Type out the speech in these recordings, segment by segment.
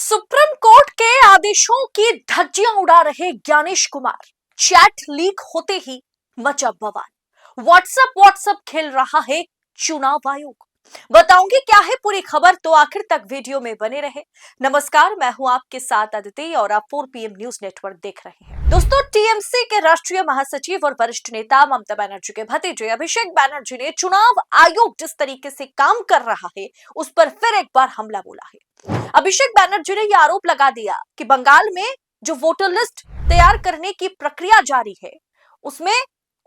Supreme court के आदेशों की धज्जियां उड़ा रहे ज्ञानेश कुमार। चैट लीक होते ही मचा बवाल। व्हाट्सएप खेल रहा है चुनाव आयोग। बताऊंगी क्या है पूरी खबर, तो आखिर तक वीडियो में बने रहे। नमस्कार, मैं हूं आपके साथ अदिति और आप 4 PM न्यूज नेटवर्क देख रहे हैं। दोस्तों, टीएमसी के राष्ट्रीय महासचिव और वरिष्ठ नेता ममता बनर्जी के भतीजे अभिषेक बनर्जी ने चुनाव आयोग जिस तरीके से काम कर रहा है उस पर फिर एक बार हमला बोला है। अभिषेक बनर्जी ने यह आरोप लगा दिया कि बंगाल में जो वोटर लिस्ट तैयार करने की प्रक्रिया जारी है उसमें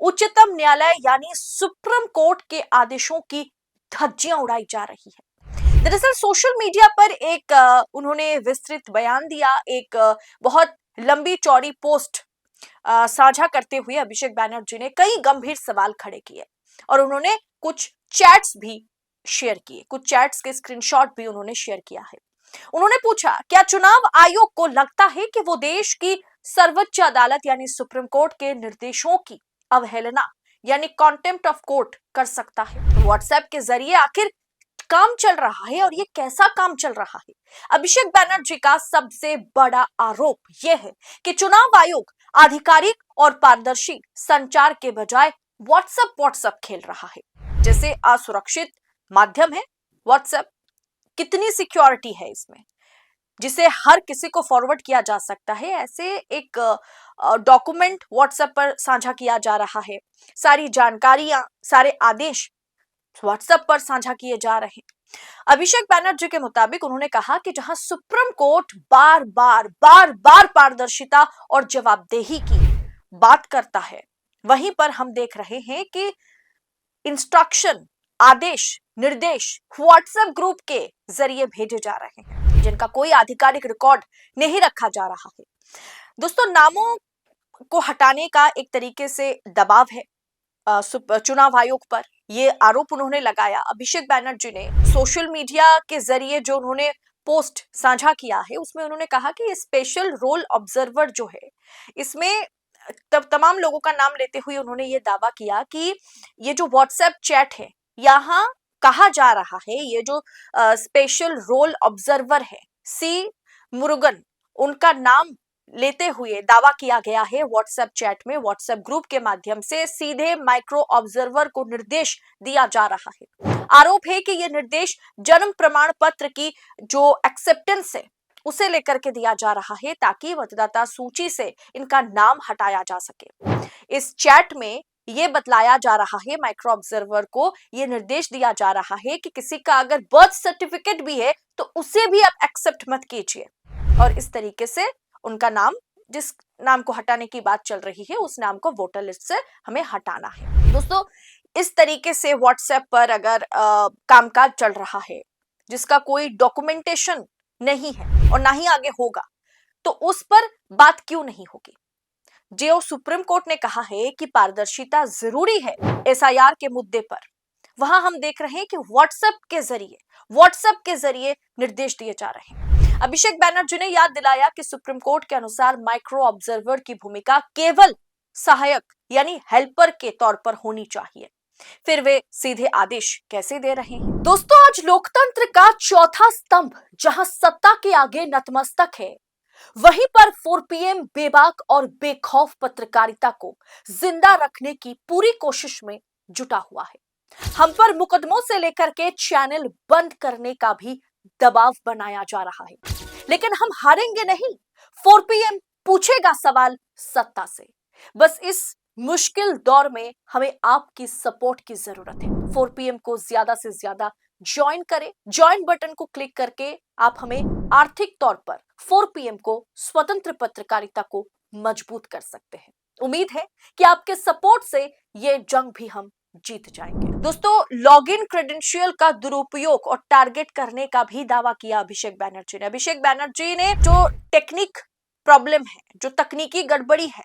उच्चतम न्यायालय यानी सुप्रीम कोर्ट के आदेशों की धज्जियां उड़ाई जा रही है। दरअसल सोशल मीडिया पर एक उन्होंने विस्तृत बयान दिया, एक बहुत लंबी चौड़ी पोस्ट साझा करते हुए अभिषेक बनर्जी ने कई गंभीर सवाल खड़े किए और उन्होंने कुछ चैट्स भी शेयर किए, कुछ चैट्स के स्क्रीनशॉट भी उन्होंने शेयर किया है। उन्होंने पूछा, क्या चुनाव आयोग को लगता है कि वो देश की सर्वोच्च अदालत यानी सुप्रीम कोर्ट के निर्देशों की अवहेलना यानी कॉन्टेम्प्ट ऑफ कोर्ट कर सकता है? व्हाट्सएप के जरिए आखिर काम चल रहा है और ये कैसा काम चल रहा है? अभिषेक बनर्जी का सबसे बड़ा आरोप यह है कि चुनाव आयोग आधिकारिक और पारदर्शी संचार के बजाय व्हाट्सएप खेल रहा है। जैसे असुरक्षित माध्यम है व्हाट्सएप, कितनी सिक्योरिटी है इसमें, जिसे हर किसी को फॉरवर्ड किया जा सकता है, ऐसे एक डॉक्यूमेंट व्हाट्सएप पर साझा किया जा रहा है। सारी जानकारियां, सारे आदेश व्हाट्सएप पर साझा किए जा रहे हैं। अभिषेक बनर्जी के मुताबिक उन्होंने कहा कि जहां सुप्रीम कोर्ट बार बार पारदर्शिता और जवाबदेही की बात करता है, वहीं पर हम देख रहे हैं कि इंस्ट्रक्शन, आदेश, निर्देश व्हाट्सएप ग्रुप के जरिए भेजे जा रहे हैं, जिनका कोई आधिकारिक रिकॉर्ड नहीं रखा जा रहा है। दोस्तों, नामों को हटाने का एक तरीके से दबाव है चुनाव आयोग पर, ये आरोप उन्होंने लगाया। अभिषेक बनर्जी ने सोशल मीडिया के जरिए जो उन्होंने पोस्ट साझा किया है उसमें उन्होंने कहा कि ये स्पेशल रोल ऑब्जर्वर जो है, इसमें तब तमाम लोगों का नाम लेते हुए उन्होंने ये दावा किया कि ये जो व्हाट्सएप चैट है, यहाँ कहा जा रहा है ये जो स्पेशल रोल ऑब्जर्वर है सी मुरुगन, उनका नाम लेते हुए दावा किया गया है व्हाट्सएप चैट में व्हाट्सएप ग्रुप के माध्यम से सीधे माइक्रो ऑब्जर्वर को निर्देश दिया जा रहा है। आरोप है कि यह निर्देश जन्म प्रमाण पत्र की जो एक्सेप्टेंस है उसे लेकर के दिया जा रहा है ताकि मतदाता सूची से इनका नाम हटाया जा सके। इस चैट में यह बतलाया जा रहा है, माइक्रो ऑब्जर्वर को यह निर्देश दिया जा रहा है कि किसी का अगर बर्थ सर्टिफिकेट भी है तो उसे भी आप एक्सेप्ट मत कीजिए, और इस तरीके से उनका नाम, जिस नाम को हटाने की बात चल रही है उस नाम को वोटर लिस्ट से हमें हटाना है। दोस्तों, इस तरीके से व्हाट्सएप पर अगर कामकाज चल रहा है जिसका कोई डॉक्यूमेंटेशन नहीं है और ना ही आगे होगा, तो उस पर बात क्यों नहीं होगी? जो सुप्रीम कोर्ट ने कहा है कि पारदर्शिता जरूरी है एसआईआर के मुद्दे पर, वहां हम देख रहे हैं कि व्हाट्सएप के जरिए निर्देश दिए जा रहे हैं। अभिषेक बनर्जी ने याद दिलाया कि सुप्रीम कोर्ट के अनुसार माइक्रो ऑब्जर्वर की भूमिका केवल सहायक यानी हेल्पर के तौर पर होनी चाहिए, फिर वे सीधे आदेश कैसे दे रहे हैं? दोस्तों, आज लोकतंत्र का चौथा स्तंभ जहां सत्ता के आगे नतमस्तक है, वहीं पर 4 PM बेबाक और बेखौफ पत्रकारिता को जिंदा रखने की पूरी कोशिश में जुटा हुआ है। हम पर मुकदमों से लेकर के चैनल बंद करने का भी दबाव बनाया जा रहा है, लेकिन हम हारेंगे नहीं। 4 PM पूछेगा सवाल सत्ता से। बस इस मुश्किल दौर में हमें आपकी सपोर्ट की जरूरत है। 4 PM को ज्यादा से ज्यादा ज्वाइन करें, ज्वाइन बटन को क्लिक करके आप हमें आर्थिक तौर पर 4 PM को, स्वतंत्र पत्रकारिता को मजबूत कर सकते हैं। उम्मीद है कि आपके सपोर्ट से ये जंग भी हम जीत जाएंगे। दोस्तों, लॉगिन क्रेडेंशियल का दुरुपयोग और टारगेट करने का भी दावा किया अभिषेक बनर्जी ने। अभिषेक बनर्जी ने जो टेक्निक प्रॉब्लम है, जो तकनीकी गड़बड़ी है,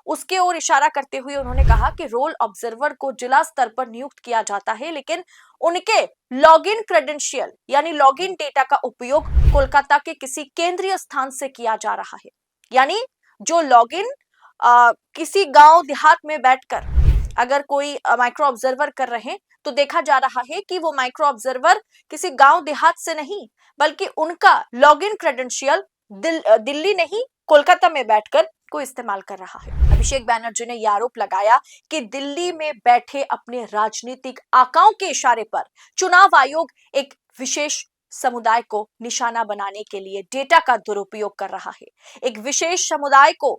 उसके ओर इशारा करते हुए उन्होंने कहा कि रोल ऑब्जर्वर को जिला स्तर पर नियुक्त किया जाता है, लेकिन उनके लॉगिन क्रेडेंशियल यानी लॉगिन डेटा का उपयोग कोलकाता के किसी केंद्रीय स्थान से किया जा रहा है। यानी जो लॉगिन किसी गांव देहात में बैठकर अगर कोई माइक्रो ऑब्जर्वर कर रहे हैं तो देखा जा रहा है कि वो माइक्रो ऑब्जर्वर किसी गांव देहात से नहीं बल्कि उनका लॉगिन क्रेडेंशियल दिल्ली नहीं कोलकाता में बैठकर को इस्तेमाल कर रहा है। अभिषेक बैनर्जी ने यह आरोप लगाया कि दिल्ली में बैठे अपने राजनीतिक आकाओं के इशारे पर चुनाव आयोग एक विशेष समुदाय को निशाना बनाने के लिए डेटा का दुरुपयोग कर रहा है। एक विशेष समुदाय को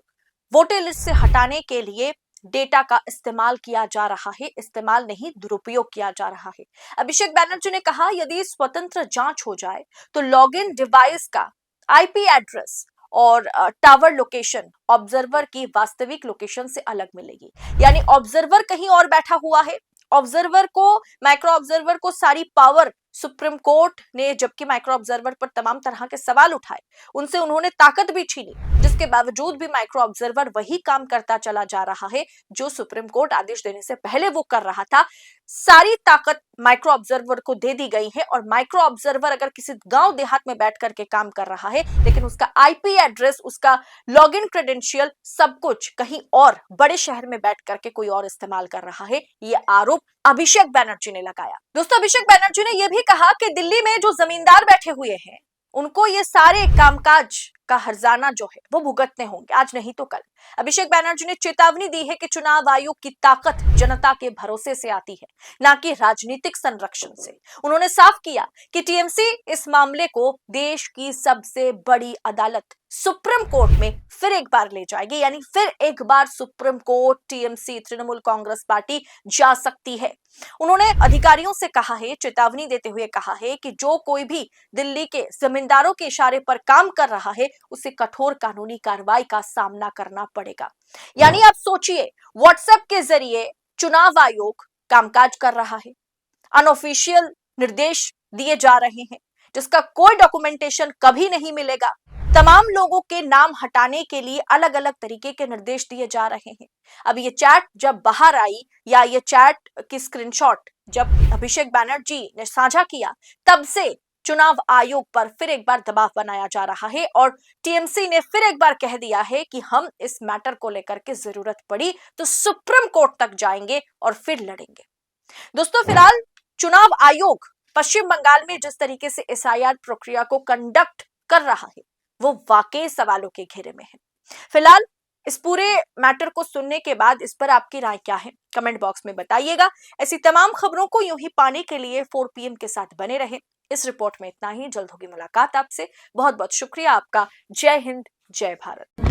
वोटर लिस्ट से हटाने के लिए डेटा का इस्तेमाल किया जा रहा है, इस्तेमाल नहीं दुरुपयोग किया जा रहा है। अभिषेक बैनर्जी ने कहा यदि स्वतंत्र जांच हो जाए तो लॉगिन डिवाइस का आईपी एड्रेस और टावर लोकेशन ऑब्जर्वर की वास्तविक लोकेशन से अलग मिलेगी। यानी ऑब्जर्वर कहीं और बैठा हुआ है, ऑब्जर्वर को माइक्रो ऑब्जर्वर को सारी पावर सुप्रीम कोर्ट ने, जबकि माइक्रो ऑब्जर्वर पर तमाम तरह के सवाल उठाए, उनसे उन्होंने ताकत भी छीनी, जिसके बावजूद भी माइक्रो ऑब्जर्वर वही काम करता चला जा रहा है जो सुप्रीम कोर्ट आदेश देने से पहले वो कर रहा था। सारी ताकत माइक्रो ऑब्जर्वर को दे दी गई है और माइक्रो ऑब्जर्वर अगर किसी गांव देहात में बैठ करके काम कर रहा है, लेकिन उसका आईपी एड्रेस, उसका लॉगिन क्रेडेंशियल सब कुछ कहीं और बड़े शहर में बैठ करके कोई और इस्तेमाल कर रहा है। ये आरोप अभिषेक बैनर्जी ने लगाया। दोस्तों, अभिषेक बैनर्जी ने यह भी कहा कि दिल्ली में जो जमींदार बैठे हुए हैं उनको ये सारे कामकाज का हर्जाना जो है वो भुगतने होंगे, आज नहीं तो कल। अभिषेक बैनर्जी ने चेतावनी दी है कि चुनाव आयोग की ताकत जनता के भरोसे से आती है, ना कि राजनीतिक संरक्षण से। उन्होंने साफ किया कि टीएमसी इस मामले को देश की सबसे बड़ी अदालत सुप्रीम कोर्ट में फिर एक बार ले जाएगी। यानी फिर एक बार supreme court TMC Trinamool Congress party जा सकती है। उन्होंने अधिकारियों से कहा है, चेतावनी देते हुए कहा है कि जो कोई भी दिल्ली के जमींदारों के इशारे पर काम कर रहा है उसे कठोर कानूनी कार्रवाई का सामना करना पड़ेगा। यानी आप सोचिए, व्हाट्सएप के जरिए चुनाव आयोग कामकाज कर रहा है, अनऑफिशियल निर्देश दिए जा रहे हैं जिसका कोई डॉक्यूमेंटेशन कभी नहीं मिलेगा। तमाम लोगों के नाम हटाने के लिए अलग अलग तरीके के निर्देश दिए जा रहे हैं। अब ये चैट जब बाहर आई या ये चैट की स्क्रीनशॉट जब अभिषेक बैनर्जी ने साझा किया, तब से चुनाव आयोग पर फिर एक बार दबाव बनाया जा रहा है और टीएमसी ने फिर एक बार कह दिया है कि हम इस मैटर को लेकर के जरूरत पड़ी तो सुप्रीम कोर्ट तक जाएंगे और फिर लड़ेंगे। दोस्तों, फिलहाल चुनाव आयोग पश्चिम बंगाल में जिस तरीके से एसआईआर प्रक्रिया को कंडक्ट कर रहा है वो वाकई सवालों के घेरे में है। फिलहाल इस पूरे मैटर को सुनने के बाद इस पर आपकी राय क्या है, कमेंट बॉक्स में बताइएगा। ऐसी तमाम खबरों को यूं ही पाने के लिए 4 PM के साथ बने रहें। इस रिपोर्ट में इतना ही, जल्द होगी मुलाकात आपसे। बहुत बहुत शुक्रिया आपका। जय हिंद, जय भारत।